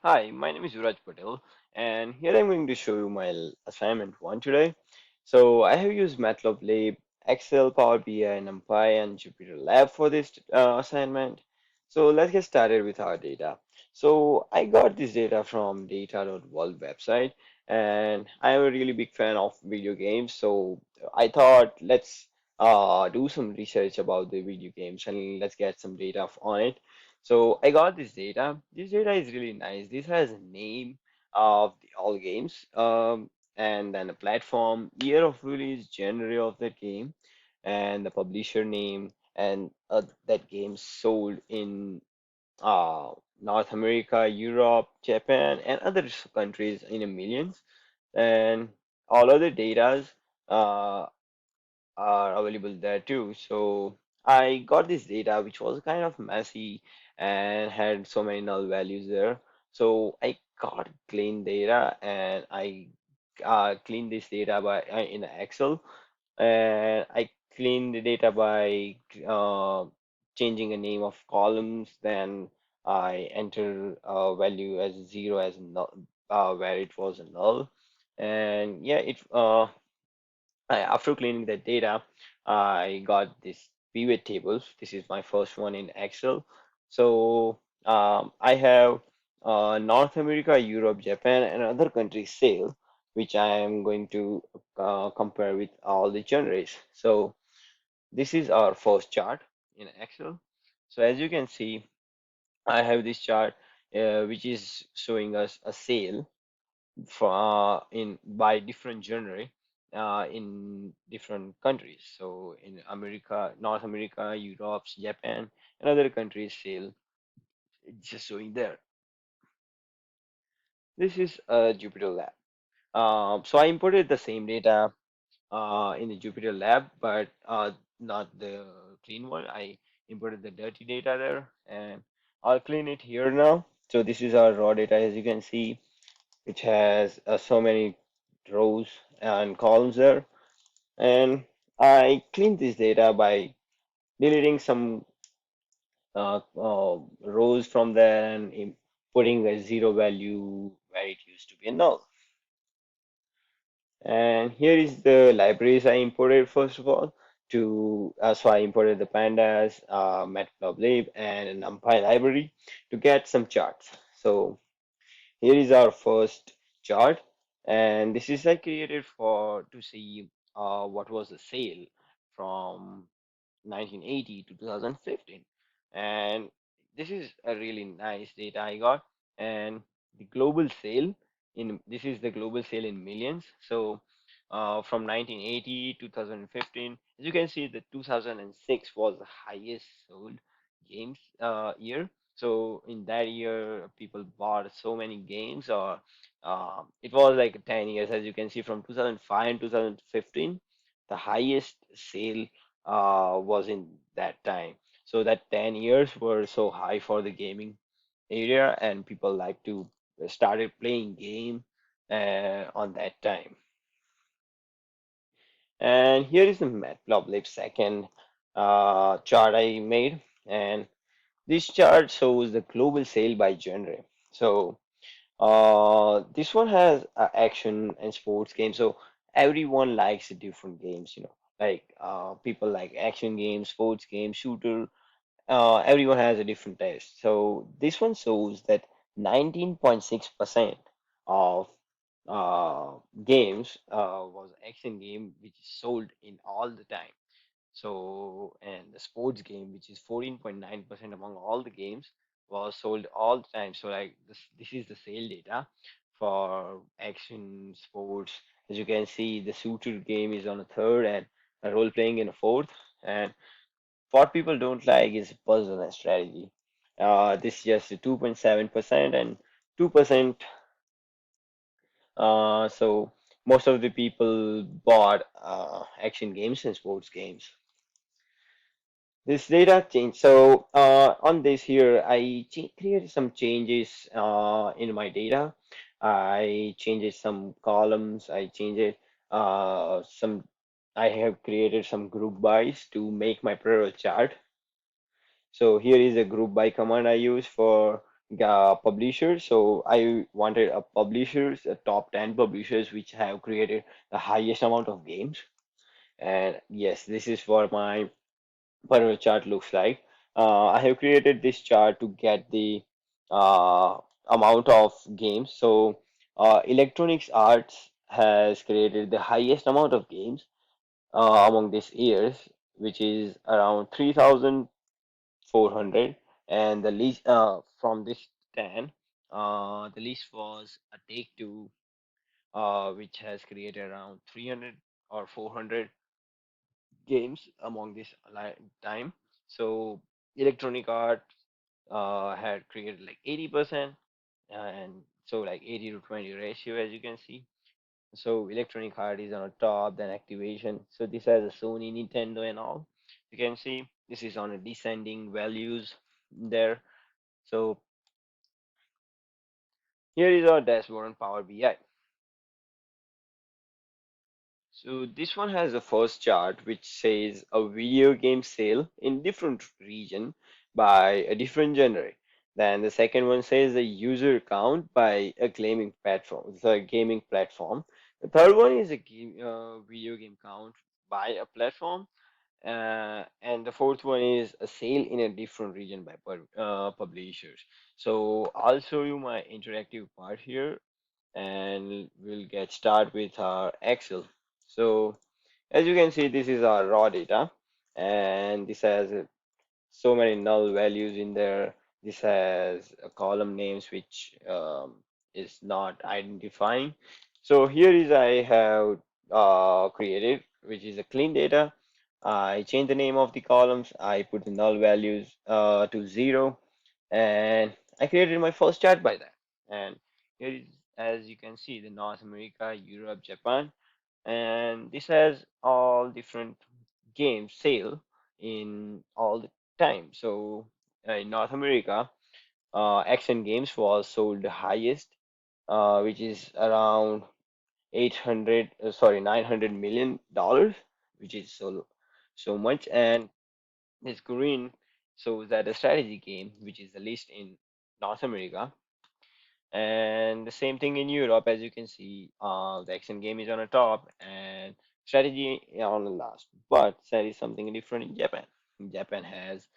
Hi, my name is Yuraj Patel, and here I'm going to show you my assignment one today. So I have used MATLAB, Excel, Power BI, NumPy, and Jupyter Lab for this assignment. So let's get started with our data. So I got this data from data.world website, and I'm a really big fan of video games. So I thought let's do some research about the video games and let's get some data on it. So I got this data. This data is really nice. This has a name of all games, and then a platform, year of release, genre of that game, and the publisher name, and that game sold in uh, North America, Europe, Japan, and other countries in a millions. And all other datas uh, are available there too. So I got this data, which was kind of messy and had so many null values there. So I got clean data and I cleaned this data by in Excel, and I cleaned the data by changing a name of columns. Then I enter a value as zero as null, where it was a null, and yeah, after cleaning the data, I got this pivot tables. This is my first one in Excel. So I have North America, Europe, Japan, and other countries sale, which I am going to compare with all the genres. So this is our first chart in Excel. So as you can see, I have this chart which is showing us a sale for in by different genre in different countries. So in America, North America, Europe, Japan, and other countries sale. It's just showing there. This is a Jupyter Lab. So I imported the same data in the Jupyter Lab, but not the clean one. I imported the dirty data there, and I'll clean it here now. So this is our raw data, as you can see, which has so many rows and columns there. And I cleaned this data by deleting some rows from there and putting a zero value where it used to be a null. And here is the libraries I imported first of all. So I imported the pandas, matplotlib, and an NumPy library to get some charts. So here is our first chart, and this is I created for to see what was the sale from 1980 to 2015, and this is a really nice data I got. And the global sale in this is the global sale in millions. So from 1980 to 2015, as you can see, the 2006 was the highest sold games year. So in that year, people bought so many games, or it was like 10 years, as you can see, from 2005 and 2015, the highest sale was in that time. So that 10 years were so high for the gaming area, and people like to started playing game on that time. And here is the Matplotlib second chart I made, and this chart shows the global sale by genre. So this one has action and sports games. So everyone likes different games, like people like action games, sports games, shooter. Everyone has a different taste. So this one shows that 19.6% of games was action game, which is sold in all the time. So, and the sports game, which is 14.9% among all the games, was sold all the time. So, like this is the sale data for action sports. As you can see, the shooter game is on a third and a role playing in a fourth. And what people don't like is puzzle and strategy. This is just 2.7% and 2%. So most of the people bought action games and sports games. This data change. So on this here, I created some changes in my data. I changed some columns. I changed some. I have created some group bys to make my parallel chart. So here is a group by command I use for publishers. So I wanted a publishers, a top 10 publishers which have created the highest amount of games. And yes, this is what my per chart looks like. I have created this chart to get the uh, amount of games. So Electronics Arts has created the highest amount of games among these years, which is around 3,400. And the least from this 10, the least was a Take-Two, which has created around 300 or 400 games among this time. So Electronic Arts had created like 80%, and so like 80 to 20 ratio, as you can see. So Electronic Arts is on a top, then Activision. So this has a Sony, Nintendo, and all. You can see this is on a descending values there. So here is our dashboard on Power BI. So this one has a first chart which says a video game sale in different region by a different genre. Then the second one says the user count by a gaming platform, the gaming platform. The third one is a video game count by a platform. And the fourth one is a sale in a different region by publishers. So I'll show you my interactive part here and we'll get started with our Excel. So as you can see, this is our raw data, and this has so many null values in there. This has a column names which is not identifying. So here is I have created, which is a clean data. I change the name of the columns. I put the null values to zero, and I created my first chart by that. And here is, as you can see, the North America, Europe, Japan, and this has all different games sale in all the time. So in North America, Action Games was sold the highest, which is around 900 million dollars, which is so much. And this green shows that a strategy game, which is the least in North America. And the same thing in Europe, as you can see, the action game is on the top and strategy on the last. But there is something different in Japan. Japan has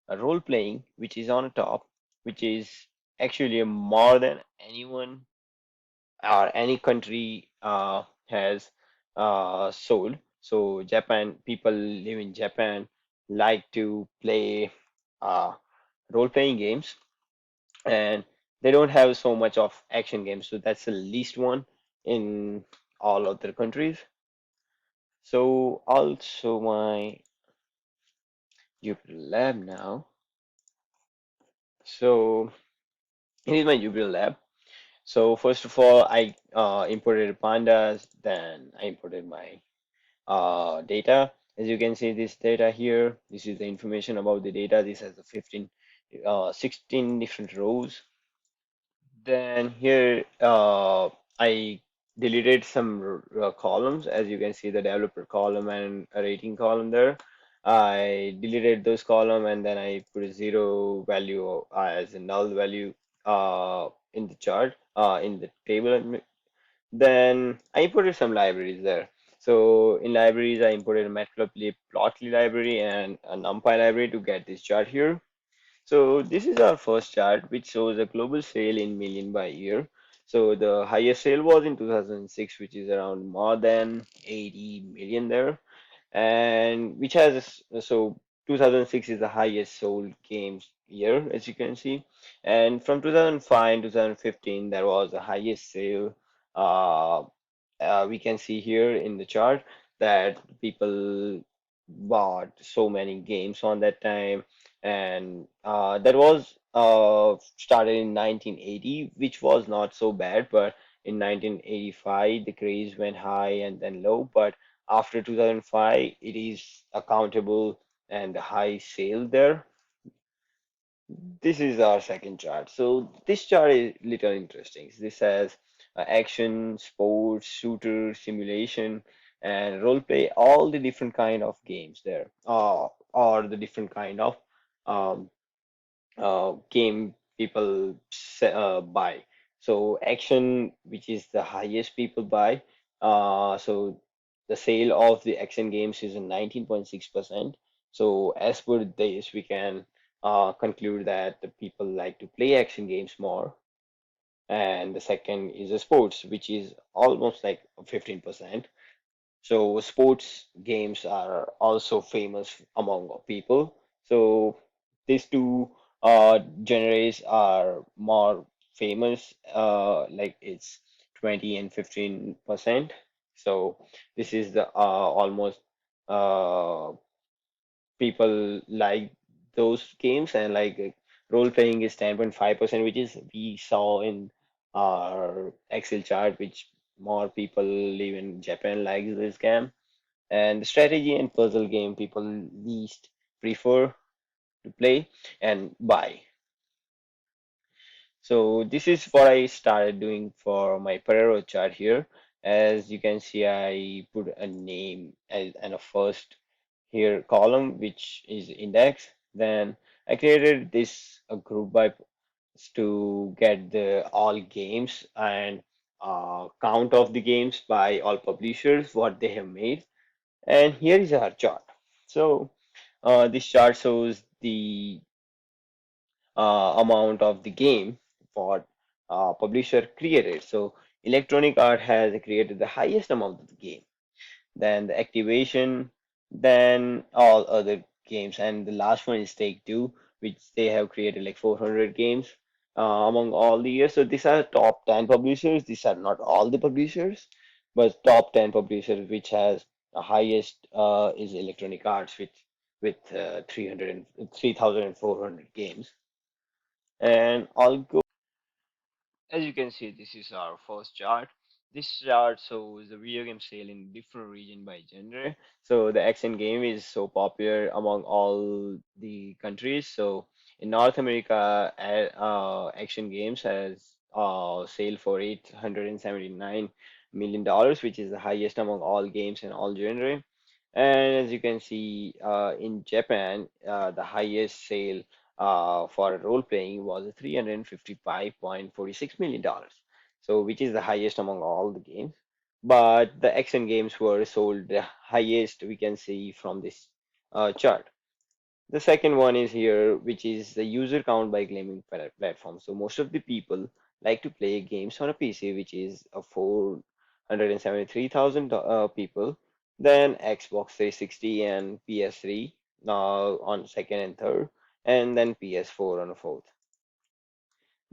a role playing, which is on the top, which is actually more than anyone or any country has sold. So Japan, people live in Japan like to play uh, role playing games and they don't have so much of action games, so that's the least one in all other countries. So also my Jupyter Lab now. So here is my Jupyter Lab. So first of all, I imported pandas, then I imported my data. As you can see, this data here, this is the information about the data. This has the 16 different rows. Then here, I deleted some columns. As you can see, the developer column and a rating column there. I deleted those column and then I put a zero value as a null value in the chart, in the table. Then I imported some libraries there. So in libraries, I imported a matplotlib plotly library and a numpy library to get this chart here. So this is our first chart, which shows a global sale in million by year. So the highest sale was in 2006, which is around more than 80 million there, and which has so 2006 is the highest sold games year, as you can see, and from 2005 to 2015 there was the highest sale. Uh, we can see here in the chart that people bought so many games on that time, and that was started in 1980, which was not so bad, but in 1985 the craze went high and then low, but after 2005 it is accountable and the high sale there. This is our second chart. So this chart is little interesting. This has action, sports, shooter, simulation, and role play. All the different kind of games there, or the different kind of um, game buy. So Action, which is the highest people buy, so the sale of the Action games is in 19.6%. So as per this, we can conclude that the people like to play action games more. And the second is the sports, which is almost like 15%. So sports games are also famous among people. So these two genres are more famous, like it's 20 and 15%. So this is the almost uh, people like those games, and like role playing is 10.5%, which is we saw in our Excel chart, which more people live in Japan likes this game. And the strategy and puzzle game people least prefer to play and buy. So this is what I started doing for my Pareto chart here. As you can see, I put a name as and a first here column, which is index. Then I created this a group by to get the all games and count of the games by all publishers, what they have made. And here is our chart. So this chart shows the amount of the game what publisher created. So Electronic Art has created the highest amount of the game, then the Activation, then all other games, and the last one is Take-Two, which they have created like 400 games among all the years. So these are top 10 publishers. These are not all the publishers, but top 10 publishers, which has the highest is Electronic Arts with 300 and 3,400 games. And I'll go. As you can see, this is our first chart. This chart shows the video game sale in different region by genre. So the action game is so popular among all the countries. So in North America, action games has sale for $879 million, which is the highest among all games and all genre. And as you can see, in Japan, the highest sale for role playing was $355.46 million. So, which is the highest among all the games. But the action games were sold the highest we can see from this chart. The second one is here, which is the user count by gaming platform. So most of the people like to play games on a PC, which is a 473,000 people. Then Xbox 360 and PS3 on second and third, and then PS4 on the fourth.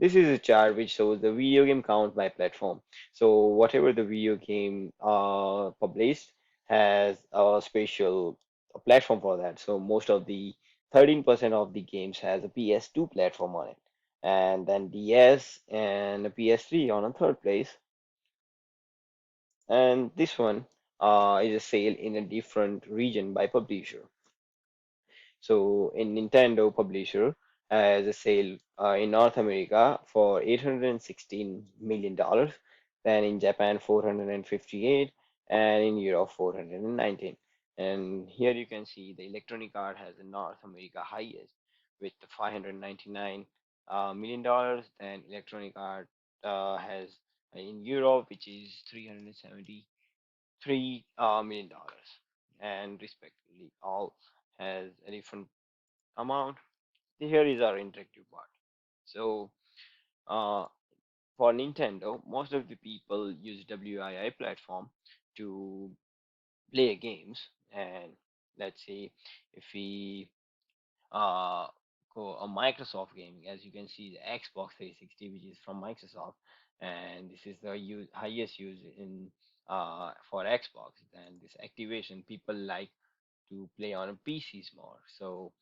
This is a chart which shows the video game count by platform. So whatever the video game published has a special platform for that. So most of the 13% of the games has a PS2 platform on it, and then DS and a PS3 on a third place. And this one is a sale in a different region by publisher. So in Nintendo publisher has a sale in North America for $816 million, then in Japan 458, and in Europe 419. And here you can see the Electronic Art has the North America highest with the $599 million. Then Electronic Art has in Europe, which is $373 million, and respectively all has a different amount. Here is our interactive part. So uh, for Nintendo, most of the people use WII platform to play games. And let's say if we uh, go a Microsoft gaming, as you can see, the Xbox 360, which is from Microsoft, and this is the highest use in for Xbox. And this activation, people like to play on a PCs more. So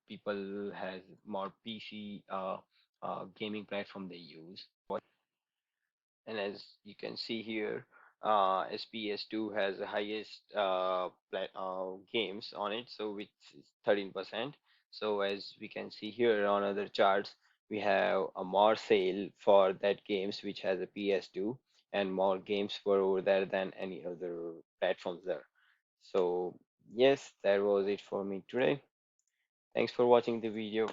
people has more PC gaming platform they use. And as you can see here, SPS2 has the highest games on it, so which is 13%. So as we can see here on other charts, we have a more sale for that games which has a PS2, and more games were over there than any other platforms there. So yes, that was it for me today. Thanks for watching the video.